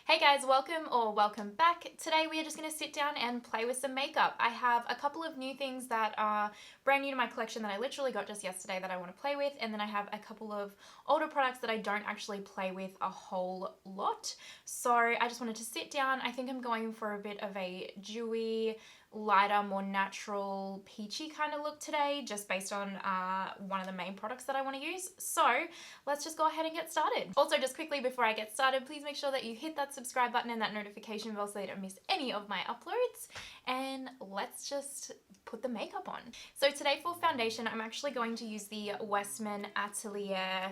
Hey guys, welcome back. Today we are just going to sit down and play with some makeup. I have a couple of new things that are brand new to my collection that I literally got just yesterday that I want to play with, and then I have a couple of older products that I don't actually play with a whole lot. So I just wanted to sit down. I think I'm going for a bit of a dewy, lighter, more natural, peachy kind of look today, just based on one of the main products that I want to use. So let's just go ahead and get started. Also, just quickly before I get started, please make sure that you hit that subscribe button and that notification bell so you don't miss any of my uploads. And let's just put the makeup on. So today for foundation, I'm actually going to use the Westman Atelier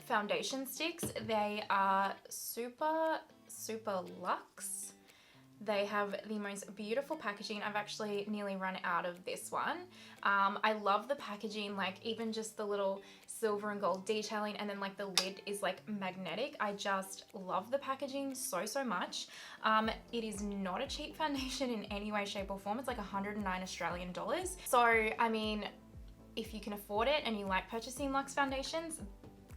foundation sticks. They are super luxe. They have the most beautiful packaging. I've actually nearly run out of this one. I love the packaging, like even just the little silver and gold detailing, and then like the lid is like magnetic. I just love the packaging so much. It is not a cheap foundation in any way, shape or form. It's like 109 Australian dollars. So I mean, if you can afford it and you like purchasing luxe foundations,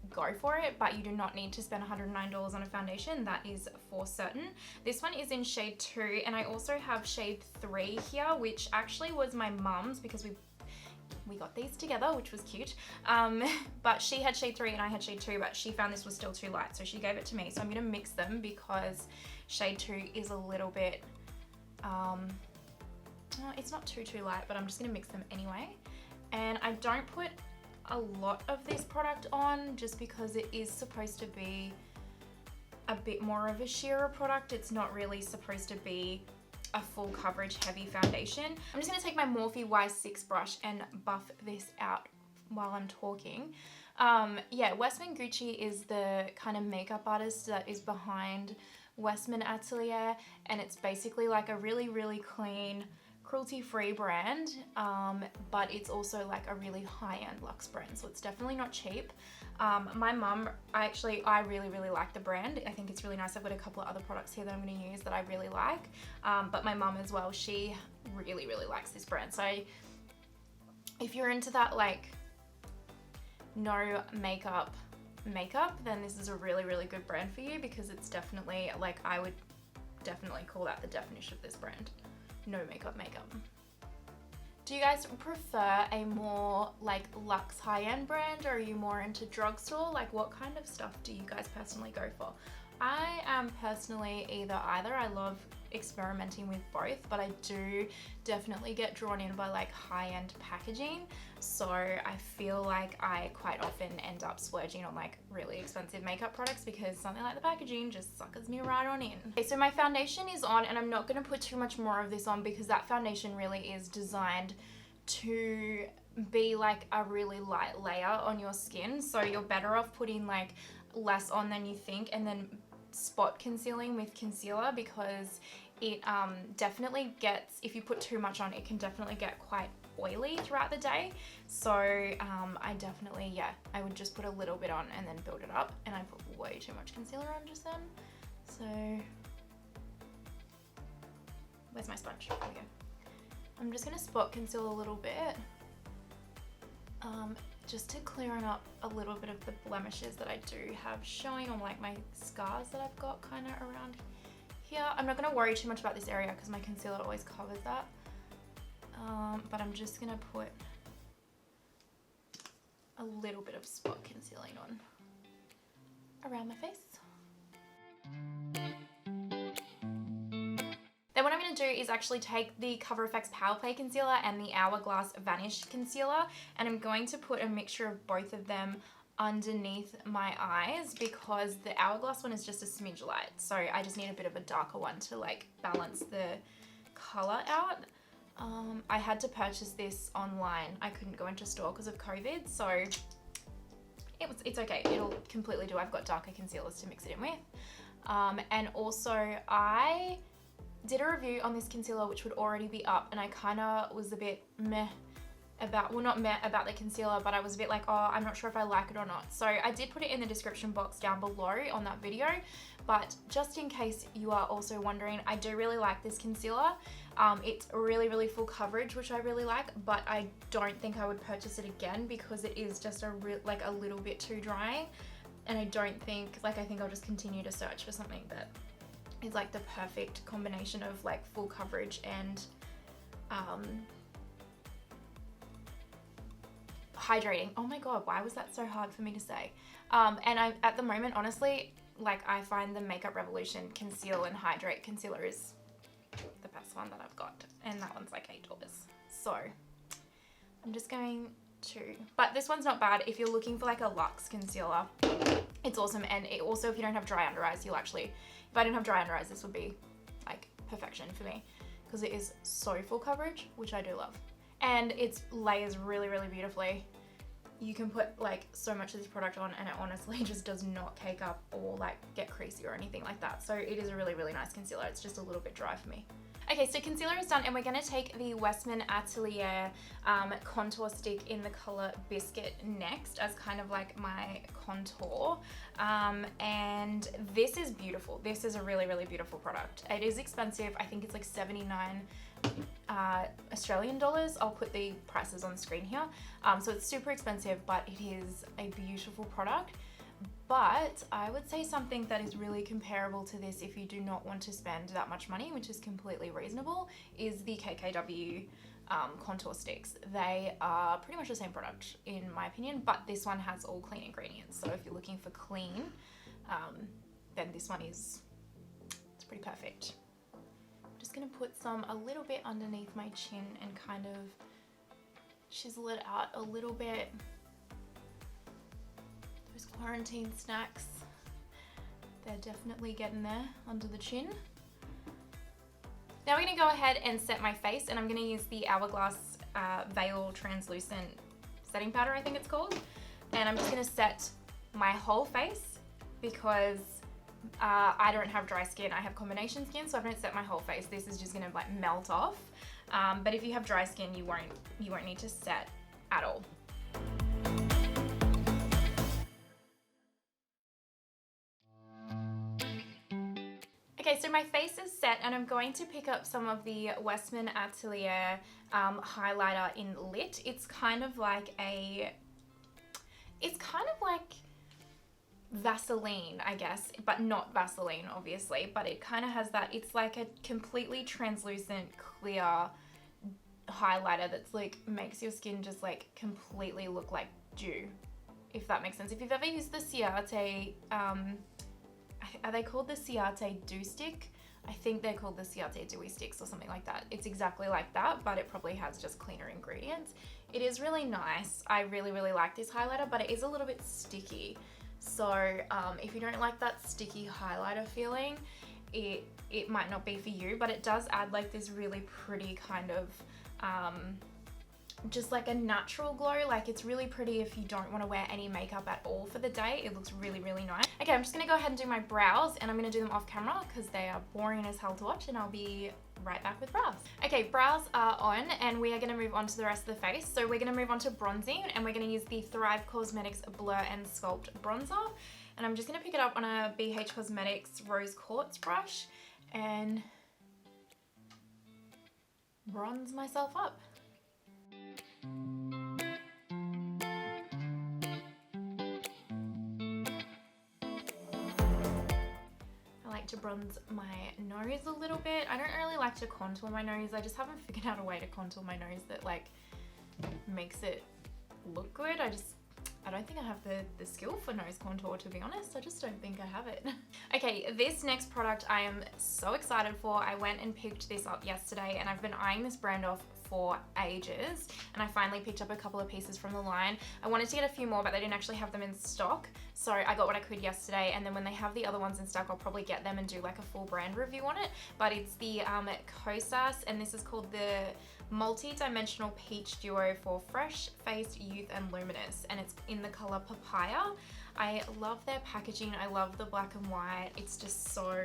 go for it, but you do not need to spend $109 on a foundation, that is for certain. This one is in shade 2, and I also have shade 3 here, which actually was my mum's because we got these together, which was cute. But she had shade 3 and I had shade 2, but she found this was still too light, so she gave it to me. So I'm gonna mix them because shade 2 is a little bit, it's not too light, but I'm just gonna mix them anyway. And I don't put a lot of this product on just because it is supposed to be a bit more of a sheerer product. It's not really supposed to be a full coverage heavy foundation. I'm just going to take my Morphe Y6 brush and buff this out while I'm talking. Yeah, Westman Gucci is the kind of makeup artist that is behind Westman Atelier, and it's basically like a really clean, cruelty-free brand, but it's also like a really high-end luxe brand, so it's definitely not cheap. My mum, I really like the brand. I think it's really nice. I've got a couple of other products here that I'm going to use that I really like, but my mum as well, she really likes this brand. So if you're into that like no makeup, then this is a really good brand for you, because it's definitely like, I would definitely call that the definition of this brand. No makeup. Do you guys prefer a more like luxe high-end brand, or are you more into drugstore? Like what kind of stuff do you guys personally go for? I am personally either. I love experimenting with both, but I do definitely get drawn in by like high-end packaging. So I feel like I quite often end up splurging on like really expensive makeup products because something like the packaging just suckers me right on in. Okay, so my foundation is on, and I'm not going to put too much more of this on because that foundation really is designed to be like a really light layer on your skin. So you're better off putting like less on than you think, and then spot concealing with concealer, because it definitely gets, if you put too much on, it can definitely get quite oily throughout the day. So I definitely, yeah, I would just put a little bit on and then build it up, and I put way too much concealer on just then. So where's my sponge? There we go. I'm just gonna spot conceal a little bit, just to clear up a little bit of the blemishes that I do have showing, on like my scars that I've got kind of around here. I'm not going to worry too much about this area because my concealer always covers that, but I'm just going to put a little bit of spot concealing on around my face. Then what I'm going to do is actually take the Cover FX Power Play Concealer and the Hourglass Vanish Concealer, and I'm going to put a mixture of both of them underneath my eyes because the Hourglass one is just a smidge light. So I just need a bit of a darker one to like balance the color out. I had to purchase this online. I couldn't go into store because of COVID, so it's okay. It'll completely do. I've got darker concealers to mix it in with. And also I did a review on this concealer which would already be up, and I kind of was a bit meh about, well, not meh about the concealer, but I was a bit like, oh, I'm not sure if I like it or not. So I did put it in the description box down below on that video, but just in case you are also wondering, I do really like this concealer. It's really full coverage, which I really like, but I don't think I would purchase it again because it is just a little bit too drying, and I don't think, like, I think I'll just continue to search for something that is like the perfect combination of like full coverage and hydrating. Oh my god, why was that so hard for me to say? And I, at the moment, honestly, like I find the Makeup Revolution Conceal and Hydrate Concealer is the best one that I've got, and that one's like $8. So I'm just going to, but this one's not bad if you're looking for like a luxe concealer. It's awesome, and it also, if you don't have dry under eyes, you'll actually, if I didn't have dry under eyes, this would be like perfection for me, because it is so full coverage, which I do love. And it layers really, really beautifully. You can put like so much of this product on and it honestly just does not cake up or like get creasy or anything like that. So it is a really, really nice concealer. It's just a little bit dry for me. Okay, so concealer is done, and we're gonna take the Westman Atelier contour stick in the color Biscuit next as kind of like my contour. And this is beautiful. This is a really, really beautiful product. It is expensive. I think it's like 79 Australian dollars. I'll put the prices on the screen here. So it's super expensive, but it is a beautiful product. But I would say something that is really comparable to this if you do not want to spend that much money, which is completely reasonable, is the KKW contour sticks. They are pretty much the same product in my opinion, but this one has all clean ingredients. So if you're looking for clean, then this one it's pretty perfect. I'm just gonna put some a little bit underneath my chin and kind of chisel it out a little bit. Quarantine snacks, they're definitely getting there under the chin. Now we're gonna go ahead and set my face, and I'm gonna use the Hourglass Veil Translucent Setting Powder, I think it's called. And I'm just gonna set my whole face because I don't have dry skin, I have combination skin, so I don't set my whole face. This is just gonna like melt off. But if you have dry skin, you won't need to set at all. Okay, so my face is set, and I'm going to pick up some of the Westman Atelier highlighter in Lit. It's kind of like Vaseline, I guess, but not Vaseline, obviously, but it kind of has that, it's like a completely translucent, clear highlighter that's like, makes your skin just like completely look like dew, if that makes sense. If you've ever used the Ciate, are they called the Ciate Dew Stick? I think they're called the Ciate Dewy Sticks or something like that. It's exactly like that, but it probably has just cleaner ingredients. It is really nice. I really, really like this highlighter, but it is a little bit sticky. So if you don't like that sticky highlighter feeling, it might not be for you, but it does add like this really pretty kind of, just like a natural glow. Like it's really pretty if you don't want to wear any makeup at all for the day. It looks really, really nice. Okay, I'm just gonna go ahead and do my brows, and I'm gonna do them off camera because they are boring as hell to watch, and I'll be right back with brows. Okay, brows are on, and we are gonna move on to the rest of the face. So we're gonna move on to bronzing, and we're gonna use the Thrive Causemetics Blur and Sculpt bronzer. And I'm just gonna pick it up on a BH Cosmetics Rose Quartz brush and bronze myself up. I like to bronze my nose a little bit. I don't really like to contour my nose. I just haven't figured out a way to contour my nose that like makes it look good. I don't think I have the skill for nose contour, to be honest. I just don't think I have it. Okay, this next product I am so excited for. I went and picked this up yesterday, and I've been eyeing this brand off for ages, and I finally picked up a couple of pieces from the line. I wanted to get a few more, but they didn't actually have them in stock, so I got what I could yesterday, and then when they have the other ones in stock, I'll probably get them and do like a full brand review on it. But it's the Kosas, and this is called the Multi-Dimensional Peach Duo for Fresh-Faced Youth and Luminous, and it's in the color Papaya. I love their packaging. I love the black and white. It's just so,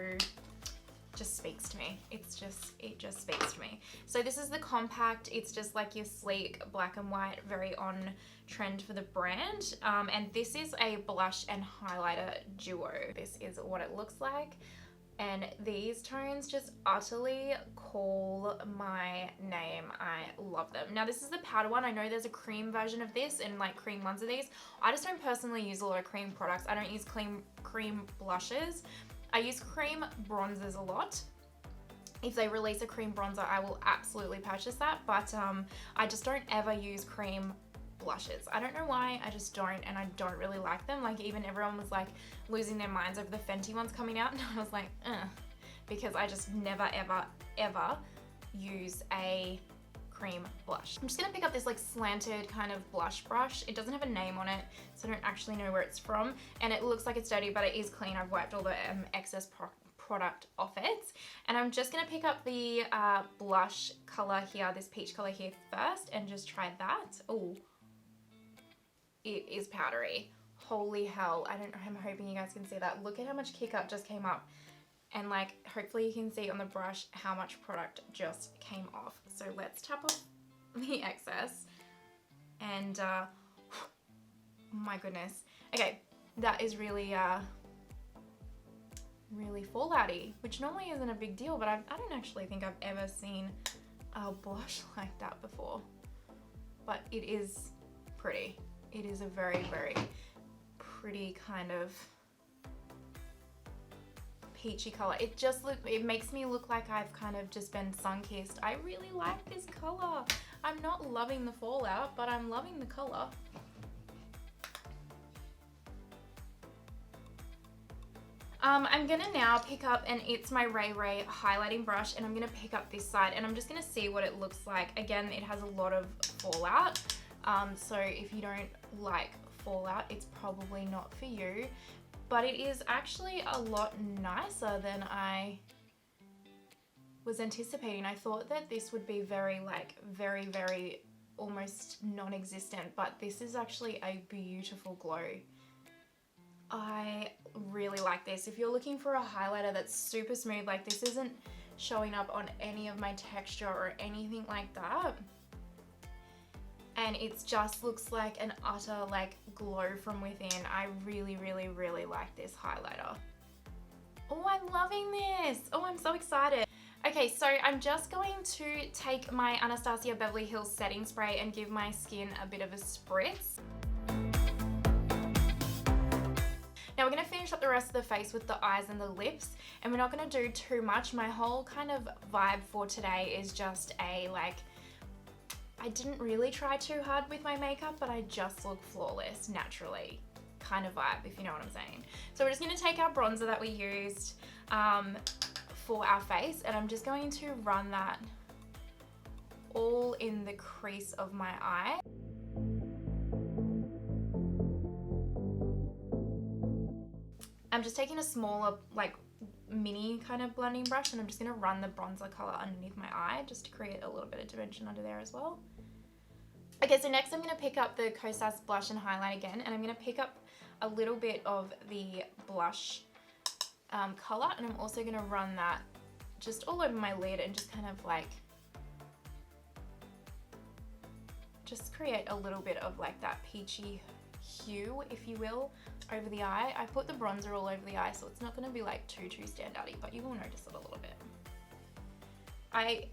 just speaks to me. It just speaks to me. So this is the compact. It's just like your sleek black and white, very on trend for the brand. And this is a blush and highlighter duo. This is what it looks like. And these tones just utterly call my name. I love them. Now this is the powder one. I know there's a cream version of this and like cream ones of these. I just don't personally use a lot of cream products. I don't use cream blushes. I use cream bronzers a lot. If they release a cream bronzer, I will absolutely purchase that, but I just don't ever use cream blushes. I don't know why, I just don't, and I don't really like them. Like, even everyone was like losing their minds over the Fenty ones coming out, and I was like, because I just never ever use a cream blush. I'm just gonna pick up this like slanted kind of blush brush. It doesn't have a name on it, so I don't actually know where it's from, and it looks like it's dirty, but it is clean. I've wiped all the excess product off it, and I'm just gonna pick up the blush color here, this peach color here first, and just try that. Oh, it is powdery. Holy hell, I'm hoping you guys can see that. Look at how much kick up just came up, and like hopefully you can see on the brush how much product just came off. So let's tap off the excess, and my goodness. Okay, that is really really fallouty, which normally isn't a big deal, but I don't actually think I've ever seen a blush like that before. But it is pretty. It is a very, very pretty kind of peachy color. It makes me look like I've kind of just been sun-kissed. I really like this color. I'm not loving the fallout, but I'm loving the color. I'm gonna now pick up, and it's my Ray Ray highlighting brush, and I'm gonna pick up this side, and I'm just gonna see what it looks like. Again, it has a lot of fallout, so if you don't like fallout, it's probably not for you, but it is actually a lot nicer than I was anticipating. I thought that this would be very almost non-existent, but this is actually a beautiful glow. I really like this. If you're looking for a highlighter that's super smooth, like this isn't showing up on any of my texture or anything like that, and it just looks like an utter like glow from within. I really like this highlighter. Oh, I'm loving this. Oh, I'm so excited. Okay, so I'm just going to take my Anastasia Beverly Hills setting spray and give my skin a bit of a spritz. Now we're going to finish up the rest of the face with the eyes and the lips, and we're not going to do too much. My whole kind of vibe for today is just a like, I didn't really try too hard with my makeup, but I just look flawless naturally kind of vibe, if you know what I'm saying. So we're just going to take our bronzer that we used for our face, and I'm just going to run that all in the crease of my eye. I'm just taking a smaller, like mini kind of blending brush, and I'm just going to run the bronzer color underneath my eye just to create a little bit of dimension under there as well. Okay, so next I'm going to pick up the Kosas blush and highlight again, and I'm going to pick up a little bit of the blush color, and I'm also going to run that just all over my lid and just kind of like, just create a little bit of like that peachy hue, if you will, over the eye. I put the bronzer all over the eye, so it's not going to be like too standouty, but you will notice it a little bit.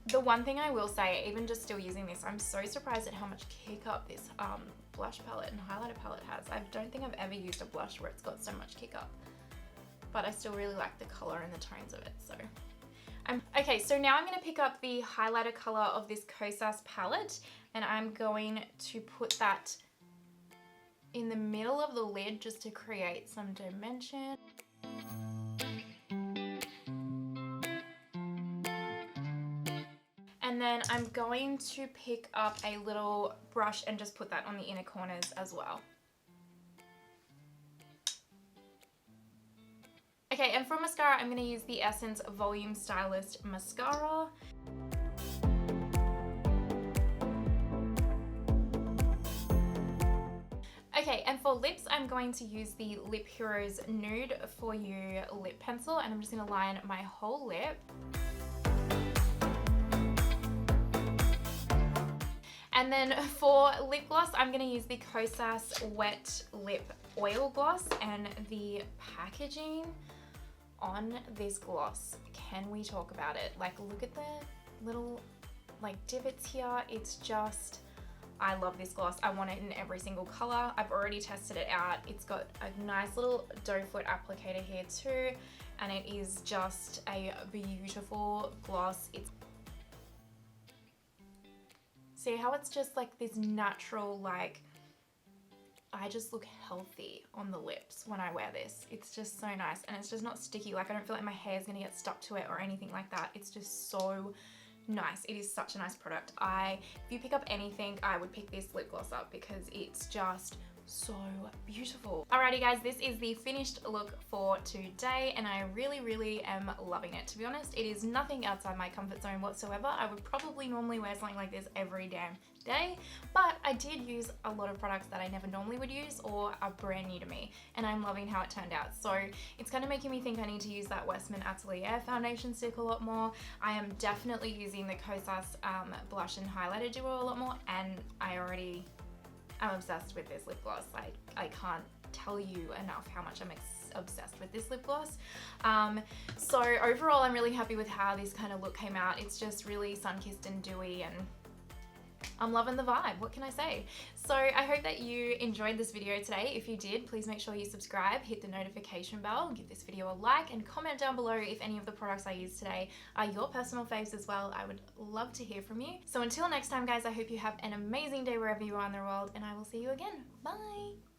The one thing I will say, even just still using this, I'm so surprised at how much kick up this blush palette and highlighter palette has. I don't think I've ever used a blush where it's got so much kick up, but I still really like the color and the tones of it. So okay, so now I'm going to pick up the highlighter color of this Kosas palette, and I'm going to put that in the middle of the lid just to create some dimension. And then I'm going to pick up a little brush and just put that on the inner corners as well. Okay, and for mascara, I'm going to use the Essence Volume Stylist Mascara. Okay, and for lips, I'm going to use the Lip Heroes Nude For You lip pencil, and I'm just going to line my whole lip. And then for lip gloss, I'm going to use the Kosas Wet Lip Oil Gloss, and the packaging on this gloss, can we talk about it? Like, look at the little like divots here. It's just, I love this gloss. I want it in every single color. I've already tested it out. It's got a nice little doe foot applicator here too. and it is just a beautiful gloss. It's see how it's just like this natural, like, I just look healthy on the lips when I wear this. It's just so nice, and it's just not sticky. Like, I don't feel like my hair is gonna get stuck to it or anything like that. It's just so nice. It is such a nice product. If you pick up anything, I would pick this lip gloss up because it's just so beautiful. Alrighty guys, this is the finished look for today, and I really am loving it. To be honest, it is nothing outside my comfort zone whatsoever. I would probably normally wear something like this every damn day, but I did use a lot of products that I never normally would use or are brand new to me, and I'm loving how it turned out. So it's kind of making me think I need to use that Westman Atelier foundation stick a lot more. I am definitely using the Kosas blush and highlighter duo a lot more, and I'm obsessed with this lip gloss. I can't tell you enough how much I'm obsessed with this lip gloss. So overall, I'm really happy with how this kind of look came out. It's just really sun-kissed and dewy, and I'm loving the vibe. What can I say? So I hope that you enjoyed this video today. If you did, please make sure you subscribe, hit the notification bell, give this video a like, and comment down below if any of the products I used today are your personal faves as well. I would love to hear from you. So until next time guys, I hope you have an amazing day wherever you are in the world, and I will see you again. Bye!